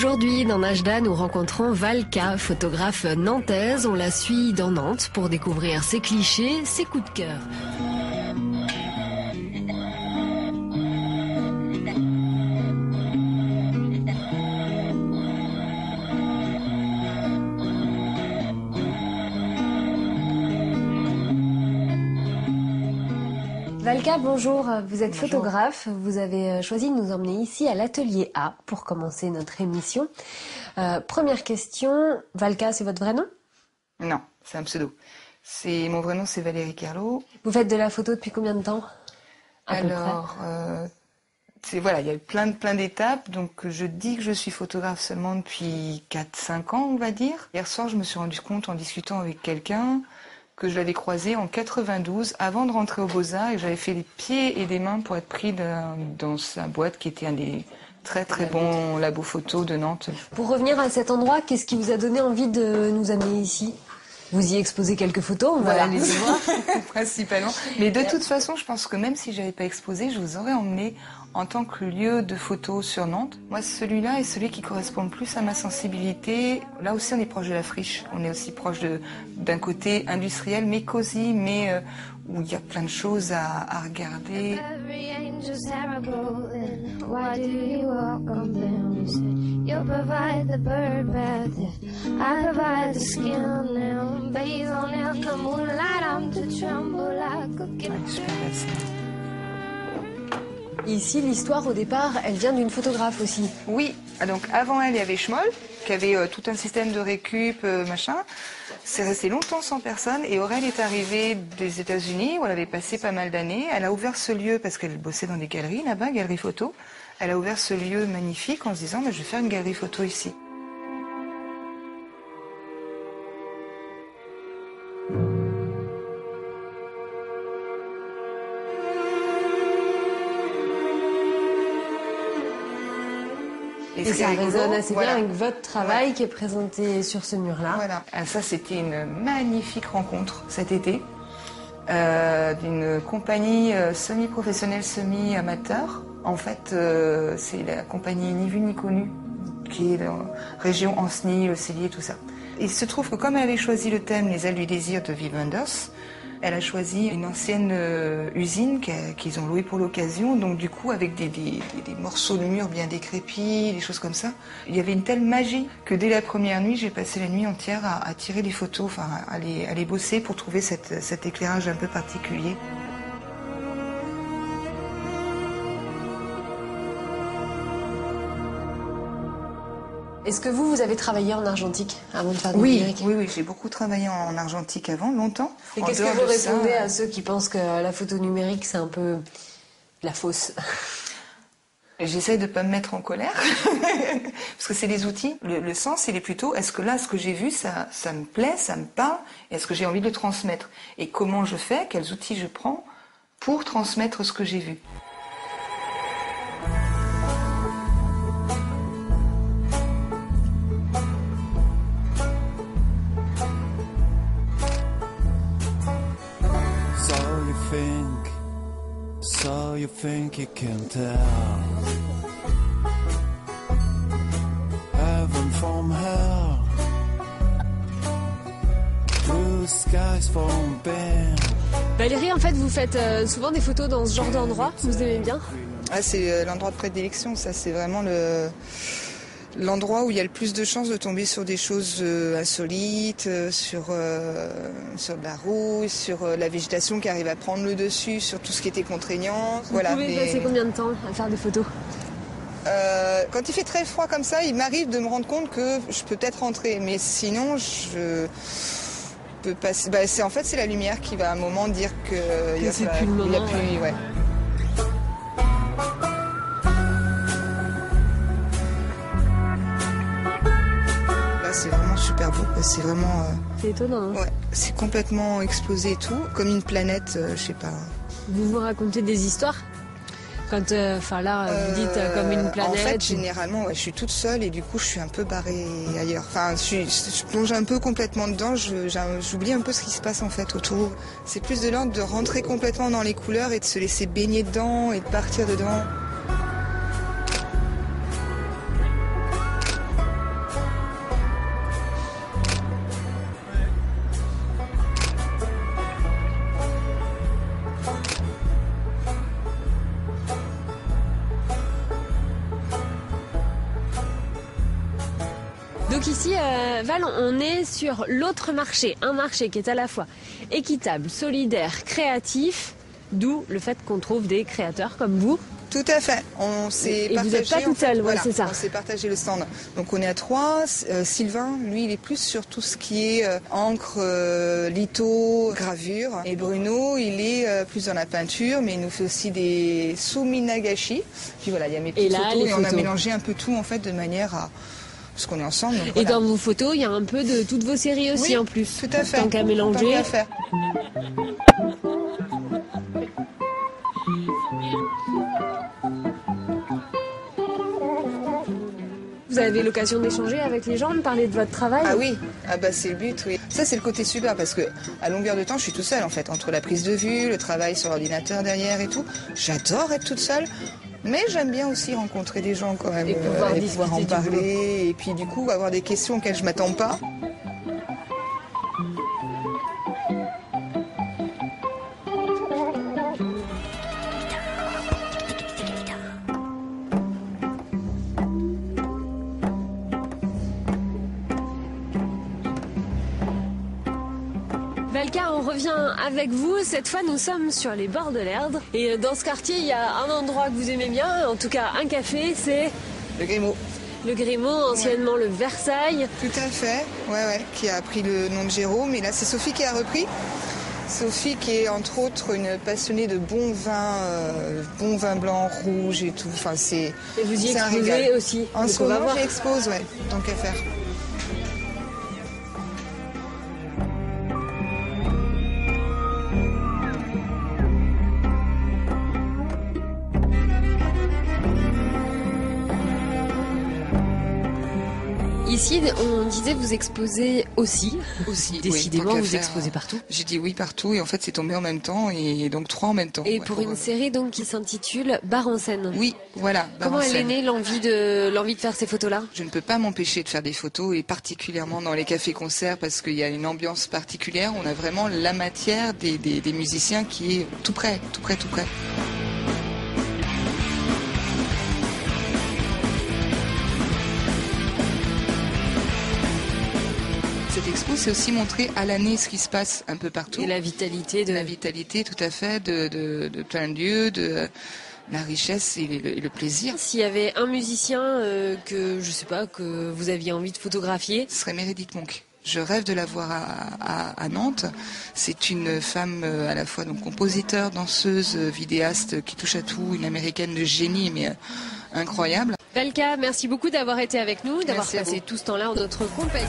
Aujourd'hui, dans Najda, nous rencontrons Valka, photographe nantaise. On la suit dans Nantes pour découvrir ses clichés, ses coups de cœur. Valka, bonjour, vous êtes photographe, vous avez choisi de nous emmener ici à l'atelier A pour commencer notre émission. Première question, Valka, c'est votre vrai nom? Non, c'est un pseudo. Mon vrai nom, c'est Valérie Carlo. Vous faites de la photo depuis combien de temps? Alors, voilà, il y a plein d'étapes, donc je dis que je suis photographe seulement depuis 4-5 ans, on va dire. Hier soir, je me suis rendu compte en discutant avec quelqu'un que je l'avais croisé en 92 avant de rentrer aux Beaux-Arts et que j'avais fait les pieds et des mains pour être pris dans sa boîte qui était un des très bons labos photos de Nantes. Pour revenir à cet endroit, qu'est-ce qui vous a donné envie de nous amener ici? Vous y exposez quelques photos, on va les voir. Principalement. Mais de toute façon, je pense que même si j'avais pas exposé, je vous aurais emmené en tant que lieu de photos sur Nantes. Moi, celui-là est celui qui correspond le plus à ma sensibilité. Là aussi, on est proche de la friche. On est aussi proche d'un côté industriel, mais cosy, mais où il y a plein de choses à regarder. Ici, l'histoire, au départ, elle vient d'une photographe aussi. Oui, donc avant elle, il y avait Schmoll, qui avait tout un système de récup, machin. C'est resté longtemps sans personne, et Aurèle est arrivée des États-Unis, où elle avait passé pas mal d'années. Elle a ouvert ce lieu, parce qu'elle bossait dans des galeries là-bas, galeries photo. Elle a ouvert ce lieu magnifique en se disant, je vais faire une galerie photo ici. Et ça résonne assez bien avec votre travail qui est présenté sur ce mur-là. Voilà. Ça, c'était une magnifique rencontre cet été d'une compagnie semi-professionnelle, semi-amateur. En fait, c'est la compagnie Ni Vu Ni Connu, qui est dans la région Ancenis, Le Cellier, tout ça. Il se trouve que comme elle avait choisi le thème Les ailes du désir de Wim Wenders, elle a choisi une ancienne usine qu'ils ont louée pour l'occasion, donc du coup avec des morceaux de mur bien décrépits, des choses comme ça. Il y avait une telle magie que dès la première nuit, j'ai passé la nuit entière à tirer des photos, enfin à les bosser pour trouver cet éclairage un peu particulier. Est-ce que vous avez travaillé en argentique avant de faire du numérique? Oui, j'ai beaucoup travaillé en argentique avant, longtemps. Et qu'est-ce que vous répondez à ceux qui pensent que la photo numérique, c'est un peu la fausse? J'essaie de ne pas me mettre en colère, parce que c'est des outils. Le sens, il est plutôt, est-ce que là, ce que j'ai vu, ça me plaît, ça me parle, et est-ce que j'ai envie de le transmettre? Et comment je fais, quels outils je prends pour transmettre ce que j'ai vu? So you think you can tell heaven from hell, blue skies from Ben. Valérie, en fait, vous faites souvent des photos dans ce genre d'endroit. Vous aimez bien? Ah, c'est l'endroit de prédilection, ça, c'est vraiment l'endroit où il y a le plus de chances de tomber sur des choses insolites, sur de la rouille, sur la végétation qui arrive à prendre le dessus, sur tout ce qui était contraignant. Vous pouvez passer combien de temps à faire des photos? Quand il fait très froid comme ça, il m'arrive de me rendre compte que je peux peut-être rentrer, mais sinon je peux passer. En fait, c'est la lumière qui va à un moment dire qu'il n'y a plus. Ouais. C'est vraiment super beau, c'est vraiment... c'est étonnant, hein? Ouais, c'est complètement explosé et tout, comme une planète, je sais pas. Vous vous racontez des histoires? Quand, vous dites comme une planète? En fait, généralement, je suis toute seule et du coup, je suis un peu barrée ailleurs. Enfin, je plonge un peu complètement dedans, j'oublie un peu ce qui se passe en fait autour. C'est plus de l'ordre de rentrer complètement dans les couleurs et de se laisser baigner dedans et de partir dedans. Donc ici, Val, on est sur l'autre marché, un marché qui est à la fois équitable, solidaire, créatif, d'où le fait qu'on trouve des créateurs comme vous. Tout à fait. On s'est partagé. Et vous n'êtes pas toute seule, voilà, c'est ça. On s'est partagé le stand. Donc on est à 3. Sylvain, lui, il est plus sur tout ce qui est encre, litho, gravure. Et Bruno, il est plus dans la peinture, mais il nous fait aussi des suminagashi. Puis voilà, il y a mes petites photos et on a mélangé un peu tout en fait de manière à parce qu'on est ensemble. Donc, et dans vos photos, il y a un peu de toutes vos séries aussi, oui, en plus. Tout à fait. Tant qu'à mélanger. Tant qu'à faire. Vous avez l'occasion d'échanger avec les gens, de parler de votre travail? Ah oui, c'est le but, oui. Ça, c'est le côté super parce que à longueur de temps, je suis tout seul en fait. Entre la prise de vue, le travail sur l'ordinateur derrière et tout. J'adore être toute seule. Mais j'aime bien aussi rencontrer des gens quand même, et pouvoir en parler, et puis du coup avoir des questions auxquelles je m'attends pas. Valka, on revient avec vous. Cette fois, nous sommes sur les bords de l'Erdre. Et dans ce quartier, il y a un endroit que vous aimez bien, en tout cas un café, c'est... Le Grimaud. Le Grimaud, anciennement le Versailles. Tout à fait, ouais, qui a pris le nom de Jérôme. Et là, c'est Sophie qui a repris. Sophie qui est entre autres une passionnée de bons vins blancs, rouges et tout. Enfin, et vous y exposez aussi. En ce moment, j'expose, ouais, tant qu'à faire. Ici, on disait vous exposez aussi. Décidément, oui, vous exposez partout. J'ai dit oui partout et en fait c'est tombé en même temps et donc 3 en même temps. Et pour une série donc qui s'intitule Bar en scène. Oui, voilà. Comment elle est née l'envie de faire ces photos-là? Je ne peux pas m'empêcher de faire des photos et particulièrement dans les cafés-concerts parce qu'il y a une ambiance particulière. On a vraiment la matière des musiciens qui est tout près. Cette expo, c'est aussi montrer à l'année ce qui se passe un peu partout. Et la vitalité La vitalité, tout à fait, de plein de lieux, de la richesse et le plaisir. S'il y avait un musicien que vous aviez envie de photographier, ce serait Meredith Monk. Je rêve de la voir à Nantes. C'est une femme à la fois donc compositeur, danseuse, vidéaste qui touche à tout, une américaine de génie, mais incroyable. Valka, merci beaucoup d'avoir été avec nous, d'avoir passé tout ce temps-là en notre compagnie.